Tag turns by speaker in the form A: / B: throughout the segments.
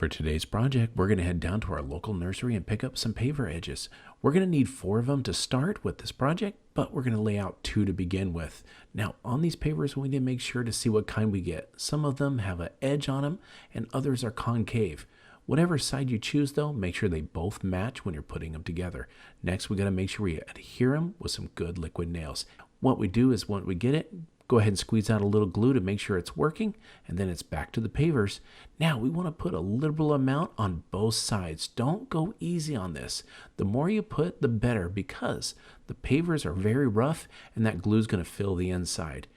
A: For today's project, we're going to head down to our local nursery and pick up some paver edges. We're going to need 4 of them to start with this project, but we're going to lay out 2 to begin with. Now, on these pavers, we need to make sure to see what kind we get. Some of them have an edge on them, and others are concave. Whatever side you choose, though, make sure they both match when you're putting them together. Next, we got to make sure we adhere them with some good liquid nails. What we do is when we get it, go ahead and squeeze out a little glue to make sure it's working, and then it's back to the pavers. Now we want to put a liberal amount on both sides. Don't go easy on this. The more you put, the better, because the pavers are very rough and that glue is going to fill the inside.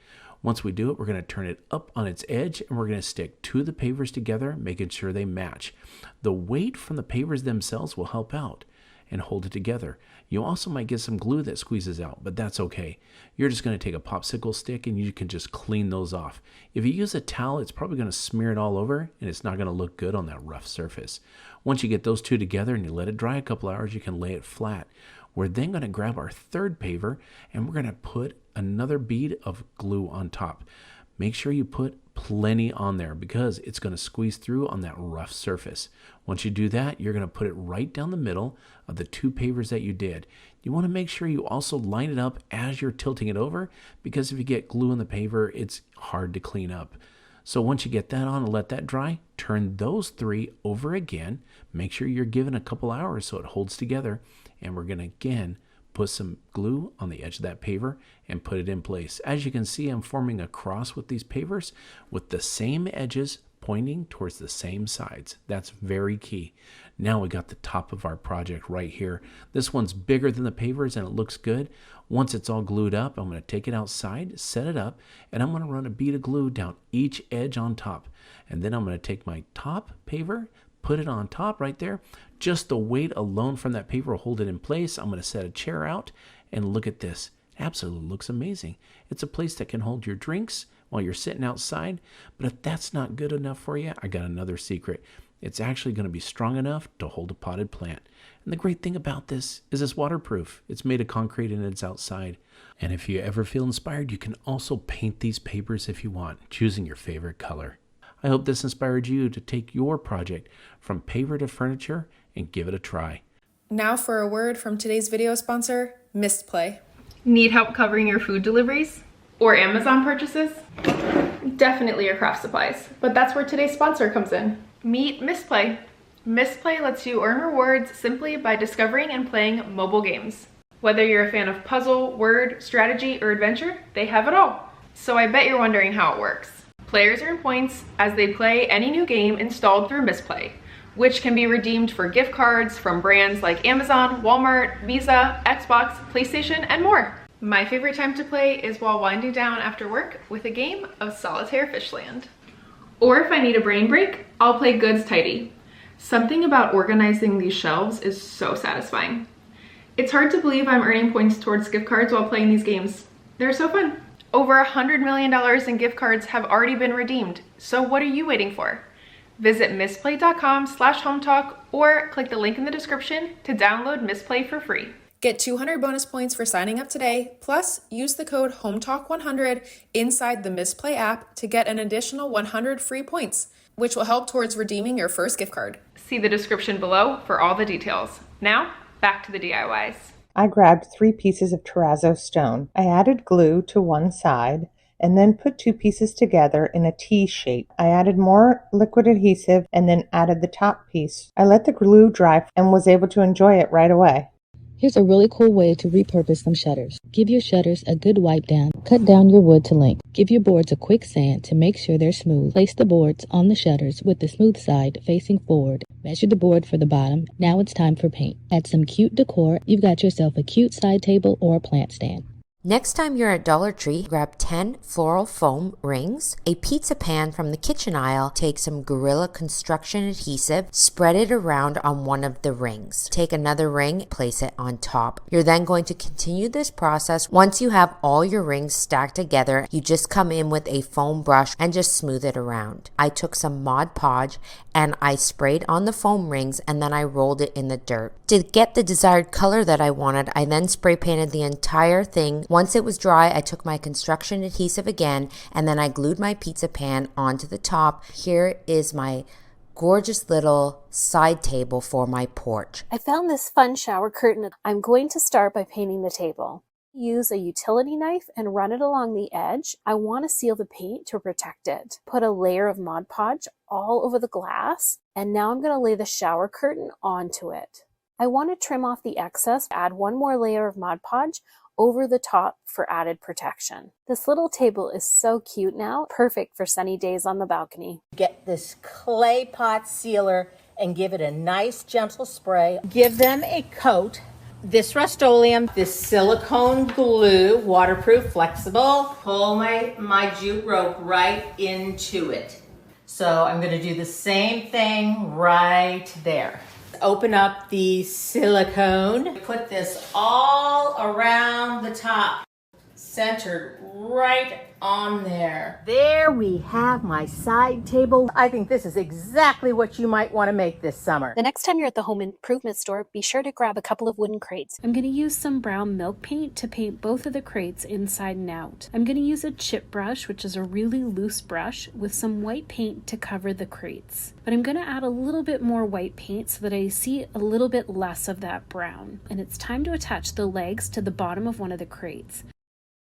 A: Once we do it, we're going to turn it up on its edge and we're going to stick 2 of the pavers together, making sure they match. The weight from the pavers themselves will help out and hold it together. You also might get some glue that squeezes out, but that's okay. You're just going to take a popsicle stick and you can just clean those off. If you use a towel, it's probably going to smear it all over and it's not going to look good on that rough surface. Once you get those 2 together and you let it dry a couple hours, you can lay it flat. We're then going to grab our 3rd paver and we're going to put another bead of glue on top. Make sure you put plenty on there because it's going to squeeze through on that rough surface. Once you do that, you're going to put it right down the middle of the 2 pavers that you did. You want to make sure you also line it up as you're tilting it over, because if you get glue in the paver, it's hard to clean up. So once you get that on and let that dry, turn those 3 over again. Make sure you're giving a couple hours so it holds together. And we're going to again put some glue on the edge of that paver and put it in place. As you can see, I'm forming a cross with these pavers with the same edges pointing towards the same sides. That's very key. Now we got the top of our project right here. This one's bigger than the pavers and it looks good. Once it's all glued up, I'm going to take it outside, set it up, and I'm going to run a bead of glue down each edge on top. And then I'm going to take my top paver, put it on top right there. Just the weight alone from that paper will hold it in place. I'm going to set a chair out and look at this. Absolutely looks amazing. It's a place that can hold your drinks while you're sitting outside. But if that's not good enough for you, I got another secret. It's actually going to be strong enough to hold a potted plant. And the great thing about this is it's waterproof. It's made of concrete and it's outside. And if you ever feel inspired, you can also paint these papers if you want, choosing your favorite color. I hope this inspired you to take your project from paver to furniture and give it a try.
B: Now for a word from today's video sponsor, Misplay.
C: Need help covering your food deliveries or Amazon purchases? Definitely your craft supplies, but that's where today's sponsor comes in. Meet Misplay. Misplay lets you earn rewards simply by discovering and playing mobile games. Whether you're a fan of puzzle, word, strategy, or adventure, they have it all. So I bet you're wondering how it works. Players earn points as they play any new game installed through Misplay, which can be redeemed for gift cards from brands like Amazon, Walmart, Visa, Xbox, PlayStation, and more. My favorite time to play is while winding down after work with a game of Solitaire Fishland. Or if I need a brain break, I'll play Goods Tidy. Something about organizing these shelves is so satisfying. It's hard to believe I'm earning points towards gift cards while playing these games. They're so fun. Over $100 million in gift cards have already been redeemed, so what are you waiting for? Visit misplay.com/hometalk or click the link in the description to download Misplay for free.
B: Get 200 bonus points for signing up today, plus use the code HOMETALK100 inside the Misplay app to get an additional 100 free points, which will help towards redeeming your first gift card.
C: See the description below for all the details. Now, back to the DIYs.
D: I grabbed 3 pieces of Terrazzo stone. I added glue to one side and then put 2 pieces together in a T shape. I added more liquid adhesive and then added the top piece. I let the glue dry and was able to enjoy it right away.
E: Here's a really cool way to repurpose some shutters. Give your shutters a good wipe down. Cut down your wood to length. Give your boards a quick sand to make sure they're smooth. Place the boards on the shutters with the smooth side facing forward. Measure the board for the bottom. Now it's time for paint. Add some cute decor. You've got yourself a cute side table or a plant stand.
F: Next time you're at Dollar Tree, grab 10 floral foam rings, a pizza pan from the kitchen aisle, take some Gorilla Construction adhesive, spread it around on one of the rings. Take another ring, place it on top. You're then going to continue this process. Once you have all your rings stacked together, you just come in with a foam brush and just smooth it around. I took some Mod Podge and I sprayed on the foam rings and then I rolled it in the dirt. To get the desired color that I wanted, I then spray painted the entire thing. Once it was dry, I took my construction adhesive again and then I glued my pizza pan onto the top. Here is my gorgeous little side table for my porch.
G: I found this fun shower curtain. I'm going to start by painting the table. Use a utility knife and run it along the edge. I want to seal the paint to protect it. Put a layer of Mod Podge all over the glass, and now I'm going to lay the shower curtain onto it. I want to trim off the excess, add one more layer of Mod Podge over the top for added protection. This little table is so cute now, perfect for sunny days on the balcony.
H: Get this clay pot sealer and give it a nice gentle spray. Give them a coat. This Rust-Oleum, this silicone glue, waterproof, flexible. Pull my jute rope right into it. So I'm going to do the same thing right there. Open up the silicone. Put this all around the top, centered right on there. There we have my side table. I think this is exactly what you might want to make this summer.
G: The next time you're at the home improvement store, be sure to grab a couple of wooden crates.
I: I'm going to use some brown milk paint to paint both of the crates inside and out. I'm going to use a chip brush, which is a really loose brush, with some white paint to cover the crates. But I'm going to add a little bit more white paint so that I see a little bit less of that brown. And it's time to attach the legs to the bottom of one of the crates.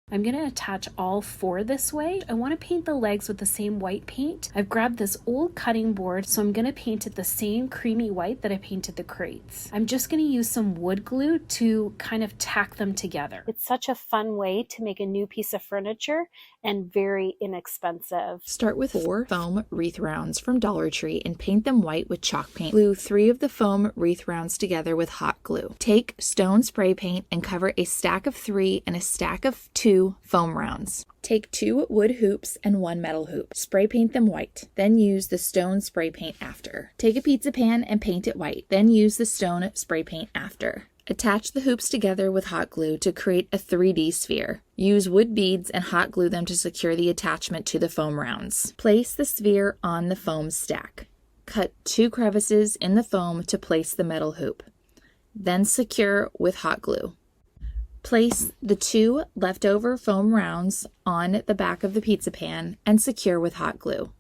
I: I'm going to attach all four this way. I want to paint the legs with the same white paint. I've grabbed this old cutting board, so I'm going to paint it the same creamy white that I painted the crates. I'm just going to use some wood glue to kind of tack them together.
G: It's such a fun way to make a new piece of furniture and very inexpensive.
J: Start with 4 foam wreath rounds from Dollar Tree and paint them white with chalk paint. Glue 3 of the foam wreath rounds together with hot glue. Take stone spray paint and cover a stack of 3 and a stack of 2 foam rounds. Take 2 wood hoops and 1 metal hoop. Spray paint them white. Then use the stone spray paint after. Take a pizza pan and paint it white. Then use the stone spray paint after. Attach the hoops together with hot glue to create a 3D sphere. Use wood beads and hot glue them to secure the attachment to the foam rounds. Place the sphere on the foam stack. Cut 2 crevices in the foam to place the metal hoop. Then secure with hot glue. Place the 2 leftover foam rounds on the back of the pizza pan and secure with hot glue.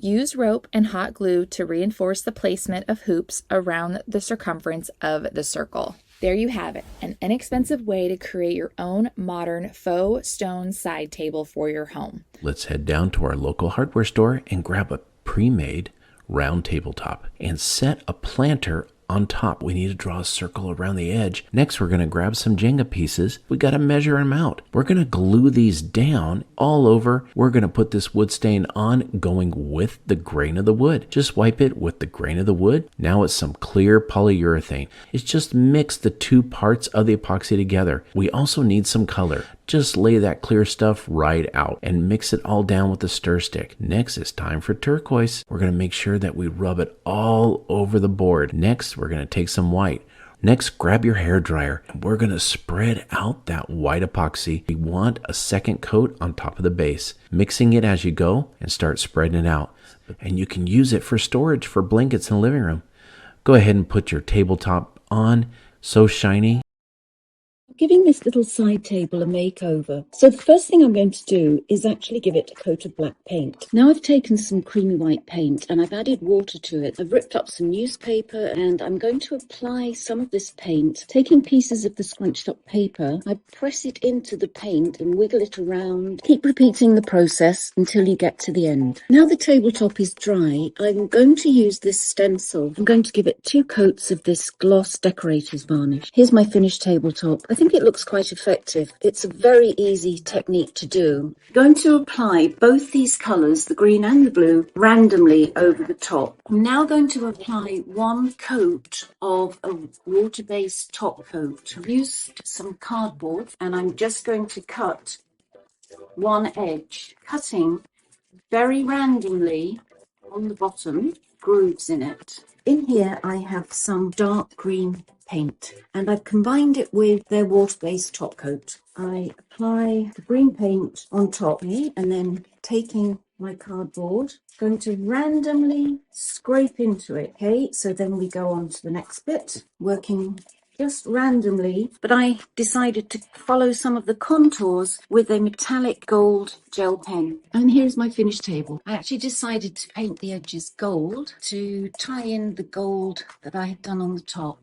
J: Use rope and hot glue to reinforce the placement of hoops around the circumference of the circle. There you have it, an inexpensive way to create your own modern faux stone side table for your home.
A: Let's head down to our local hardware store and grab a pre-made round tabletop and set a planter on top. We need to draw a circle around the edge. Next, we're going to grab some Jenga pieces. We got to measure them out. We're going to glue these down all over. We're going to put this wood stain on, going with the grain of the wood. Just wipe it with the grain of the wood. Now it's some clear polyurethane. It's just mix the 2 parts of the epoxy together. We also need some color. Just lay that clear stuff right out and mix it all down with the stir stick. Next, it's time for turquoise. We're going to make sure that we rub it all over the board. Next, we're going to take some white. Next, grab your hair dryer and we're going to spread out that white epoxy. We want a second coat on top of the base. Mixing it as you go and start spreading it out. And you can use it for storage for blankets in the living room. Go ahead and put your tabletop on. So shiny.
K: Giving this little side table a makeover. So the first thing I'm going to do is actually give it a coat of black paint. Now I've taken some creamy white paint and I've added water to it. I've ripped up some newspaper and I'm going to apply some of this paint. Taking pieces of the scrunched up paper, I press it into the paint and wiggle it around. Keep repeating the process until you get to the end. Now the tabletop is dry, I'm going to use this stencil. I'm going to give it 2 coats of this gloss decorator's varnish. Here's my finished tabletop. I think it looks quite effective. It's a very easy technique to do. I'm going to apply both these colours, the green and the blue, randomly over the top. I'm now going to apply 1 coat of a water-based top coat. I've used some cardboard and I'm just going to cut 1 edge, cutting very randomly on the bottom, grooves in it. In here I have some dark green paint and I've combined it with their water-based top coat. I apply the green paint on top and then taking my cardboard, going to randomly scrape into it. Okay, so then we go on to the next bit, working just randomly, but I decided to follow some of the contours with a metallic gold gel pen. And here's my finished table. I actually decided to paint the edges gold to tie in the gold that I had done on the top.